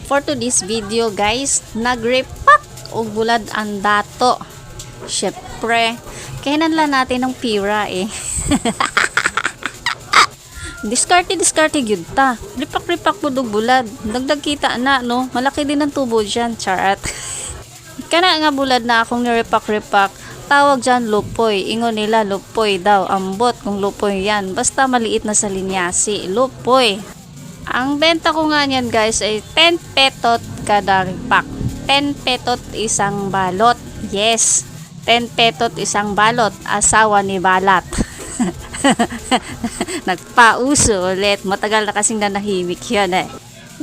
For today's video guys, nagrepack og bulad ang dato. Syempre, kainan lang natin ng pira eh. Diskarte gyud ta. Ripak pud og bulad. Dagdag kita na no. Malaki din ang tubo diyan, charat. Kana nga bulad na akong nirepak-repak. Tawag dyan lupoy. Ingon nila lupoy daw. Ambot kung lupoy yan. Basta maliit na sa linyasi. Lupoy. Ang benta ko nga niyan guys ay 10 petot kada repak. 10 petot isang balot. Yes. 10 petot isang balot. Asawa ni balat. Nagpauso ulit. Matagal na kasing nanahimik yan eh.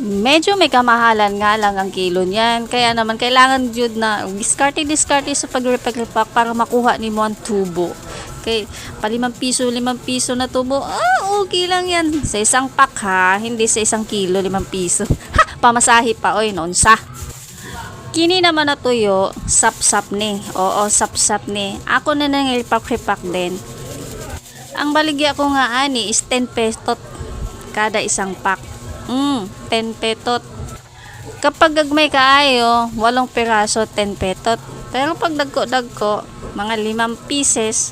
Medyo may kamahalan nga lang ang kilo niyan. Kaya naman kailangan jud na diskarte sa pagrepak-repak para makuha ni mo ang tubo. Okay, pa 5 piso na tubo. Okay lang yan. Sa isang pack ha, hindi sa isang kilo 5 piso. Ha, pamasahe pa oy, nonsa. Kini naman na tuyo, sap-sap ni. Oo, sap-sap ni. Ako na nang repak-repak din. Ang baligya ko nga ani is 10 petot kada isang pack. 10 petot. Kapag gagmay kaayo, 8 piraso 10 petot. Pero pag dagko, mga 5 pieces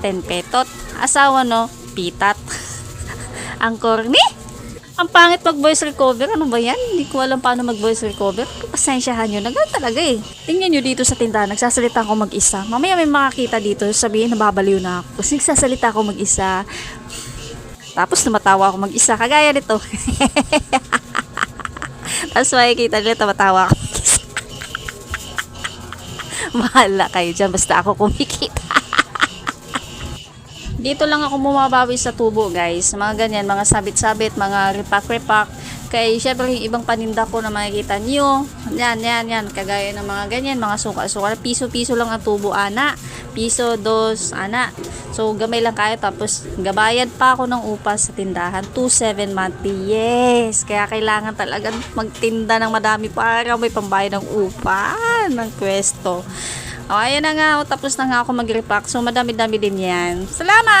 10 petot. Asawa no, pitat. Ang corny. Ang pangit mag voice recover. Ano ba yan? Hindi ko alam paano mag voice recover. Pasensyahan nyo. Nagal talaga eh. Tingnan nyo dito sa tindahan. Nagsasalita ako mag-isa. Mamaya may makakita dito. Sabihin nababaliw na ako. Kasi nagsasalita ako mag-isa. Tapos namatawa ako mag-isa. Kagaya nito. Tapos makikita nila tumatawa ako mag-isa. Bahala kayo dyan. Basta ako kumikita. Dito lang ako bumabawi sa tubo guys. Mga ganyan, mga sabit-sabit, mga repak-repak. Kaya syempre yung ibang paninda ko na makikita nyo. Yan. Kagaya ng mga ganyan, mga suka-suka. Piso-piso lang ang tubo, ana. Piso, 2, ana. So gamay lang kayo. Tapos gabayad pa ako ng upa sa tindahan. 2.7 monthly. Yes! Kaya kailangan talaga magtinda ng madami para may pambayad ng upa ng pwesto. O, ayan na nga. Tapos na nga ako mag-repack. So, madami-dami din yan. Salamat!